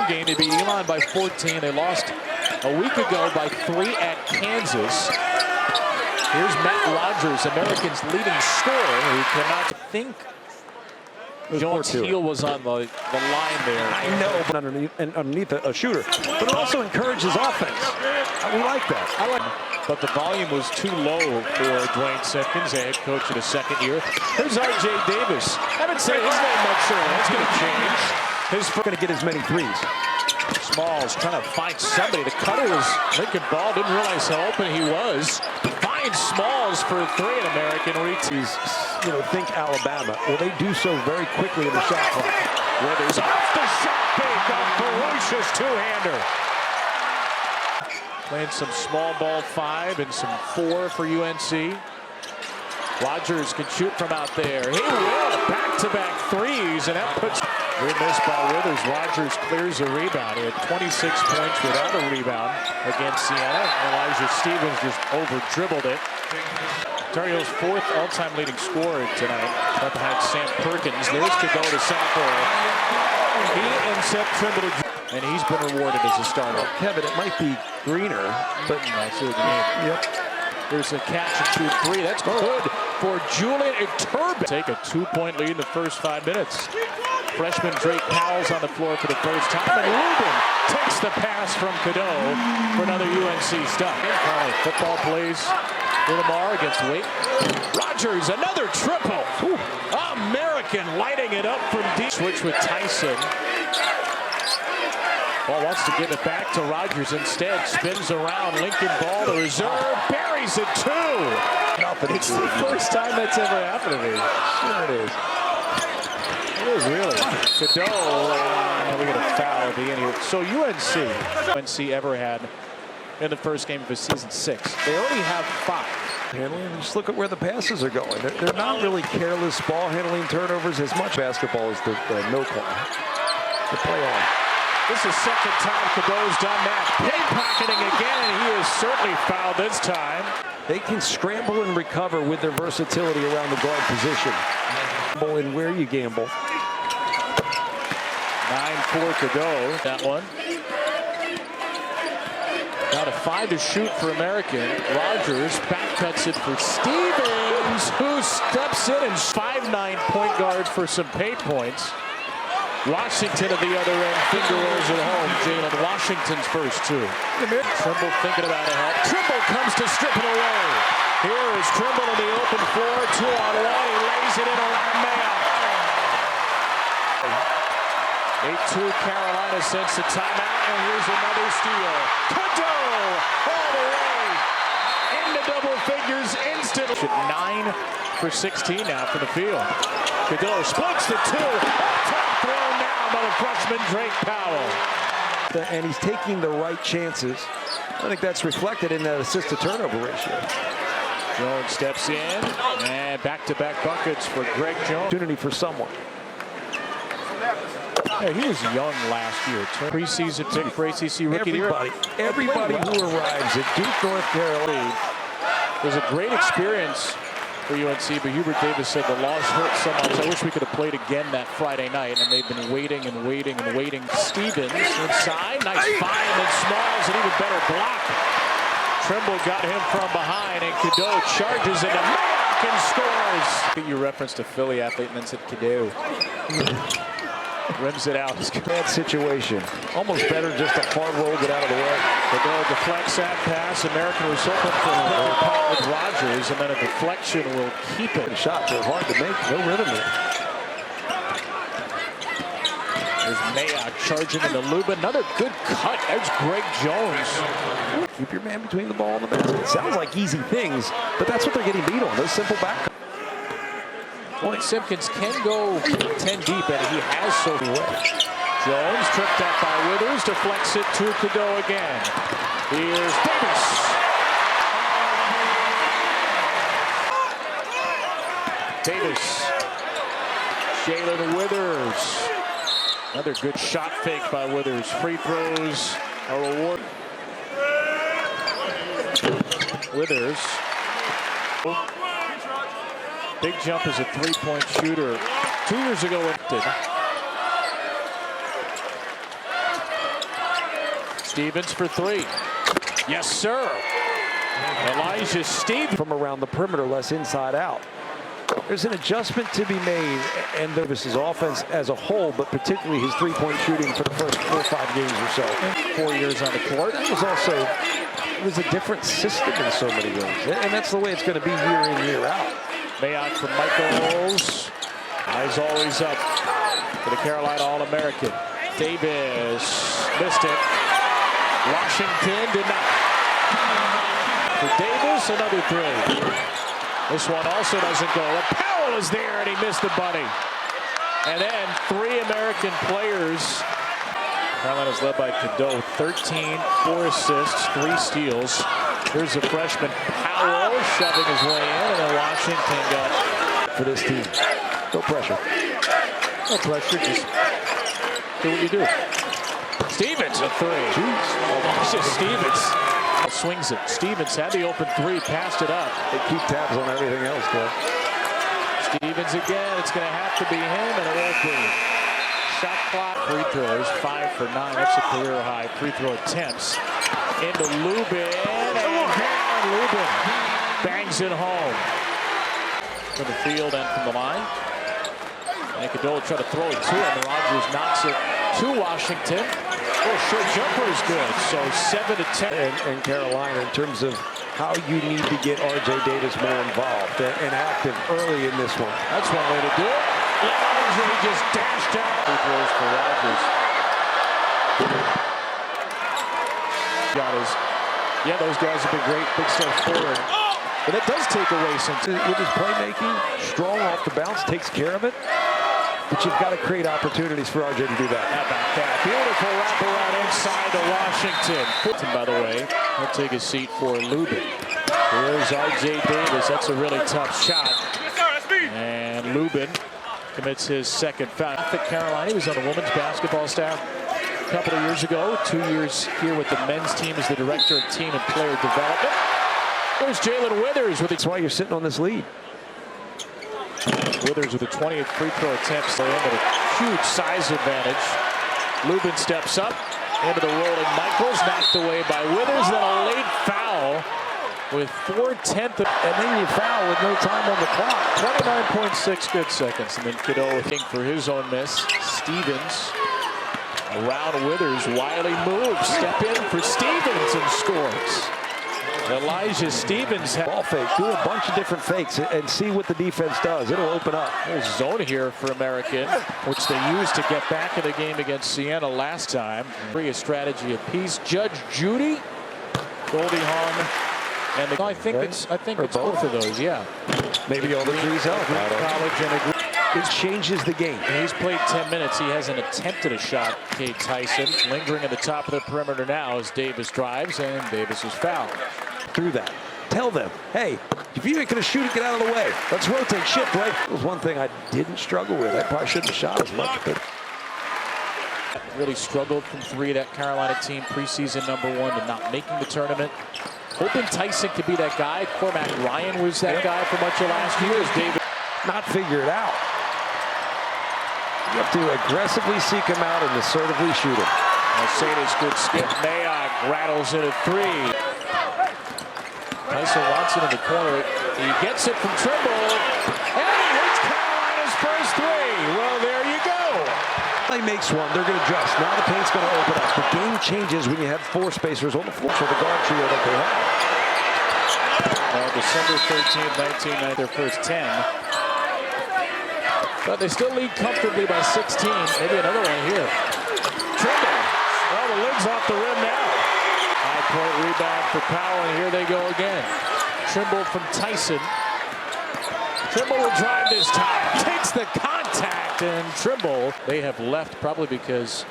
game. They beat Elon by 14. They lost a week ago by 3 at Kansas. Here's Matt Rogers, Americans' leading scorer, who cannot think. Jones Heel was on the line there. I know, underneath a shooter, but it also encourages offense. We like that. But the volume was too low for Dwayne Simpkins, the head coach of the second year. Here's R.J. Davis. I haven't said his name much earlier. That's going to change. He's going to get as many threes. Smalls trying to find somebody. The cutter was Lincoln Ball. Didn't realize how open he was. Finds Smalls for 3 in American reach. Think Alabama. Well, they do so very quickly in the shot clock. Withers off the shot fake. A ferocious two-hander. Playing some small ball 5 and some 4 for UNC. Rogers can shoot from out there. He will. Back-to-back threes, and that puts. Good miss by Withers. Rogers clears a rebound. He had 26 points without a rebound against Siena. Elijah Stevens just over-dribbled it. Ontario's 4th all-time leading scorer tonight. Up behind Sam Perkins. There's to go to Southall. He and Seth Trimble, and he's been rewarded as a starter. Kevin, it might be greener, but I see what you mean. Yep. There's a catch and shoot 3. That's good for Julian Iturbe. Take a 2-point lead in the first 5 minutes. Freshman Drake Powell's on the floor for the first time, and Rubin takes the pass from Cadeau for another UNC stop. Football plays for tomorrow against Wake. Rogers, another triple. American lighting it up from deep. Switch with Tyson. Ball wants to give it back to Rogers instead. Spins around. Lincoln Ball, the reserve, buries it 2. It's the first time that's ever happened to me. Sure it is. It is really. Cadeau, we get a foul at the end here. So UNC ever had in the first game of his season 6. They only have 5. Handling, just look at where the passes are going. They're not really careless ball handling turnovers as much. Basketball is the no call. The play on. This is second time Cadeau's done that. Pickpocketing again, and he is certainly fouled this time. They can scramble and recover with their versatility around the guard position. And where you gamble. 9-4 Cadeau, that one. Now to 5 to shoot for American. Rogers back cuts it for Stevens, who steps in and 5'9" point guard for some paint points. Washington at the other end, finger rolls it home. Jalen Washington's first 2. Trimble thinking about a help. Trimble comes to strip it away. Here is Trimble on the open floor, 2-on-1. He lays it in around Mayock. 8-2 Carolina since the timeout, and here's another steal. Cadeau all the way into double figures instantly. 9 for 16 now for the field. Cadeau splits the 2. Top throw now by the freshman Drake Powell. And he's taking the right chances. I think that's reflected in that assist-to-turnover ratio. Jones steps in, and back-to-back buckets for Greg Jones. Opportunity for someone. Yeah, he was young last year. Preseason pick for ACC Rookie of the Year. Everybody who arrives at Duke, North Carolina. It was a great experience for UNC, but Hubert Davis said the loss hurt so much. I wish we could have played again that Friday night, and they've been waiting and waiting and waiting. Stevens inside, nice find, and Smalls, an even better block. Trimble got him from behind, and Cadeau charges into Mayock and scores. You referenced a Philly athlete and then said Cadeau. Rims it out. Bad situation. Almost better just a hard roll, get out of the way. Cadeau deflects that pass. American was open for a pop with Rogers, and then a deflection will keep it. Shots are hard to make. No rhythm here. There's Mayock charging into Luba. Another good cut. There's Greg Jones. Keep your man between the ball and the basket. It sounds like easy things, but that's what they're getting beat on. Those simple back. Point Simpkins can go 10 deep, and he has so well. Jones tripped up by Withers, deflects it to Cadeau again. Here's Davis. Davis. Jalen Withers. Another good shot fake by Withers. Free throws are rewarded. Withers. Big jump as a three-point shooter. 2 years ago, Stevens for three. Yes, sir. Elijah Stevens from around the perimeter, less inside out. There's an adjustment to be made, and Davis's offense as a whole, but particularly his three-point shooting for the first 4 or 5 games or so. 4 years on the court. That was also, it was a different system in so many ways, and that's the way it's going to be year in, year out. Mayock from Michaels. Eyes always up for the Carolina All-American. Davis missed it. Washington did not. For Davis, another three. This one also doesn't go. Powell is there, and he missed the bunny. And then 3 American players. Carolina's led by Cadeau, 13, 4 assists, 3 steals. Here's the freshman Powell shoving his way in, and then Washington got for this team. No pressure. No pressure, just do what you do. Stevens, a three. It's just Stevens. Swings it. Stevens had the open three, passed it up. They keep tabs on everything else, though. Stevens again. It's going to have to be him, and it won't be. Shot clock. Free throws, 5 for 9. That's a career high. Free throw attempts. Into Lubin, and Lubin bangs it home. From the field and from the line. And Cadeau try to throw it to him, and Rogers knocks it to Washington. Oh, short jumper is good. So 7 to 10. And Carolina, in terms of how you need to get R.J. Davis more involved and active early in this one. That's one way to do it. R.J. just dashed out. Free throws for Rogers. Got his. Yeah, those guys have been great. Big step forward. But that does take away some. With his playmaking, strong off the bounce, takes care of it. But you've got to create opportunities for RJ to do that. How about that? Beautiful wraparound inside to Washington. By the way, he'll take a seat for Lubin. Here's R.J. Davis. That's a really tough shot. And Lubin commits his second foul. I think Carolina was on the women's basketball staff a couple of years ago. 2 years here with the men's team as the director of team and player development. There's Jalen Withers. That's why you're sitting on this lead. Withers with a 20th free throw attempt, so in with a huge size advantage. Lubin steps up into the rolling Michaels, knocked away by Withers. Then a late foul with 4/10, and then you foul with no time on the clock. 29.6 good seconds, and then Cadeau looking for his own miss. Stevens around Withers, wily move, step in for Stevens and scores. Elijah Stevens had ball fake, do a bunch of different fakes and see what the defense does. It'll open up. There's zone here for American, which they used to get back in the game against Siena last time. A strategy apiece. Judge Judy, Goldie Hawn, and I think it's both of those. Yeah, maybe all the threes help. College and it changes the game. And he's played 10 minutes. He hasn't attempted a shot. Cade Tyson lingering at the top of the perimeter now as Davis drives, and Davis is fouled. Through that, tell them, hey, if you ain't gonna shoot it, get out of the way. Let's rotate, shift, right? It was one thing I didn't struggle with. I probably shouldn't have shot as much, but really struggled from 3. That Carolina team, preseason #1 to not making the tournament. Hoping Tyson could be that guy. Cormac Ryan was that guy for much of last year. As Davis not figure it out. You have to aggressively seek him out and assertively shoot him. Mercedes good skip. Mayock rattles it at 3. Tyson wants it in the corner. He gets it from Trimble. And he hits Carolina's first 3. Well, there you go. He makes one. They're going to adjust. Now the paint's going to open up. The game changes when you have 4 spacers on the floor for the guard trio that they have. December 13th, 1990, their first 10. But they still lead comfortably by 16. Maybe another one here. Trimble. Well, the lid's off the rim now. High-point rebound for Powell, and here they go again. Trimble from Tyson. Trimble will drive this time. Takes the contact, and Trimble. They have left probably because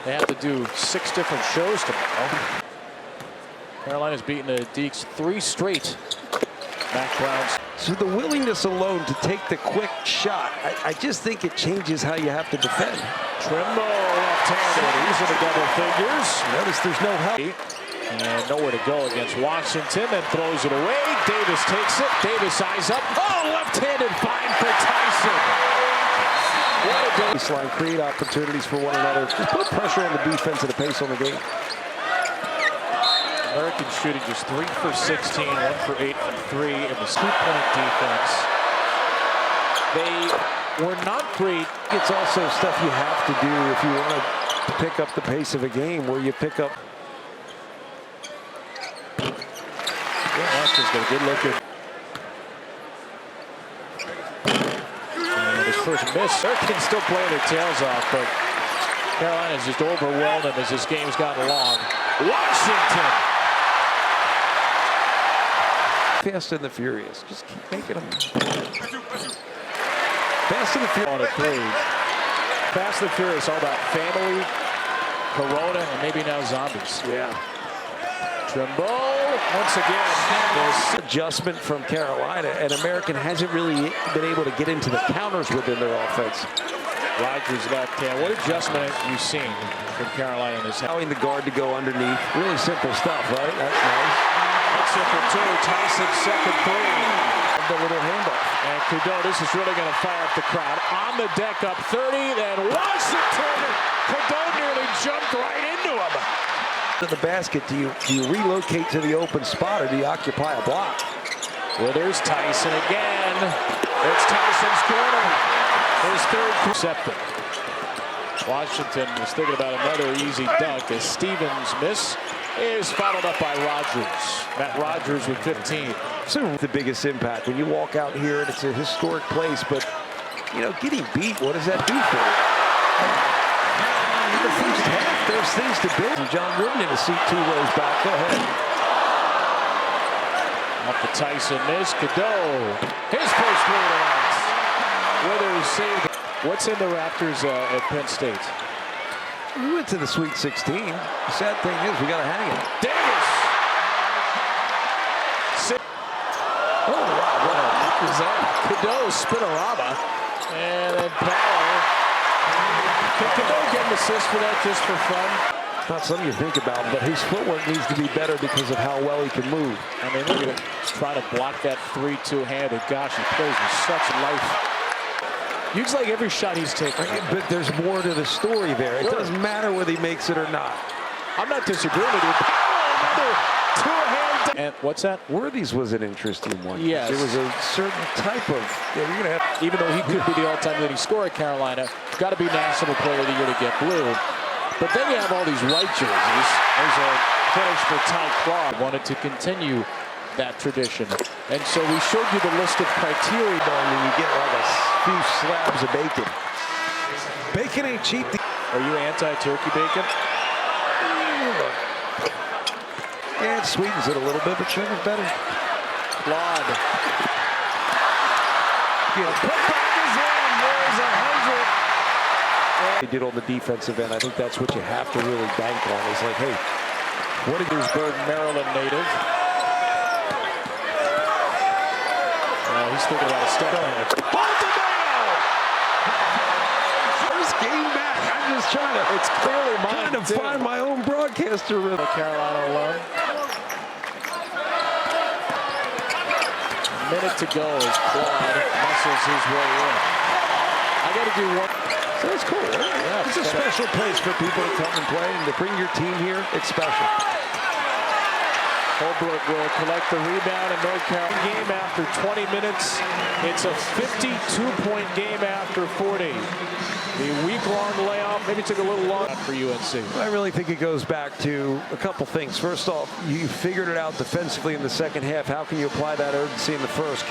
they have to do 6 different shows tomorrow. Carolina's beaten the Deacs 3 straight. Mac Brown's. So the willingness alone to take the quick shot, I just think it changes how you have to defend. Trimble left-handed. He's in the double figures. Notice there's no help. And nowhere to go against Washington. Then throws it away. Davis takes it. Davis eyes up. Oh, left-handed find for Tyson. What a baseline, create opportunities for one another. Just put pressure on the defense and the pace on the game. American shooting just 3 for 16, 1 for 8 from 3 in the 2-point defense. They were not great. It's also stuff you have to do if you want to pick up the pace of a game, where you pick up. Yeah, that's just a good look at. And his first miss. American's still playing their tails off, but Carolina's just overwhelmed them as this game's gotten along. Washington. Fast and the Furious. Just keep making them. Fast and the Furious. On a 3. Fast and the Furious, all about family, Corona, and maybe now zombies. Yeah. Trimble, once again. This Adjustment from Carolina, and American hasn't really been able to get into the counters within their offense. Rogers left hand. What adjustment have you seen from Carolina in this? Allowing the guard to go underneath. Really simple stuff, right? That's nice. That's it for 2. Tyson's second 3. The little handoff. And Kudo, this is really going to fire up the crowd. On the deck, up 30, then Washington. Kudo nearly jumped right into him. To the basket, do you relocate to the open spot, or do you occupy a block? Well, there's Tyson again. It's Tyson's corner. His third intercepted. Washington was thinking about another easy dunk as Stevens' miss is followed up by Rogers. Matt Rogers with 15. So the biggest impact when you walk out here, and it's a historic place, but you know, getting beat, what does that do for you? In the first half, there's things to build. And John Wooden in a seat 2 rows back. Go ahead. Off the Tyson miss. Kudo. His first 3 tonight. Withers saved. What's in the Raptors at Penn State? We went to the Sweet 16. The sad thing is we got to hang it. Davis. Oh, wow. What Is that Kudo spinorama? And then Powell. Can Kudo get an assist for that just for fun? Not something you think about, but his footwork needs to be better because of how well he can move. I mean, look at him try to block that 3-2-handed. Gosh, he plays with such life. Looks like every shot he's taking. But there's more to the story there. It doesn't matter whether he makes it or not. I'm not disagreeing with you. Another 2-hand. And what's that? Worthy's was an interesting one. Yes. There was a certain type of. Yeah, you're gonna have. Even though he could be the all-time leading scorer at Carolina, got to be National Player of the Year to get blue. But then you have all these white jerseys. There's a finish for Ty Claw. Wanted to continue that tradition. And so we showed you the list of criteria. And you get like a few slabs of bacon. Bacon ain't cheap. Are you anti-turkey bacon? Yeah, it sweetens it a little bit, but sugar's better. Claude. Yeah. Putback is in. There's 100. They did on the defensive end. I think that's what you have to really bank on. It's like, hey, What a Gettysburg, Maryland native. He's thinking about a step. first game back. I'm just trying to. It's clearly mine. Trying to find my own broadcaster rhythm. Carolina alone. A minute to go as Claude muscles his way in. I got to do one. So that's cool. Yeah, it's a special place for people to come and play, and to bring your team here, it's special. Holbrook will collect the rebound in North Carolina. Game after 20 minutes. It's a 52-point game after 40. The week-long layoff maybe took a little long for UNC. I really think it goes back to a couple things. First off, you figured it out defensively in the second half. How can you apply that urgency in the first?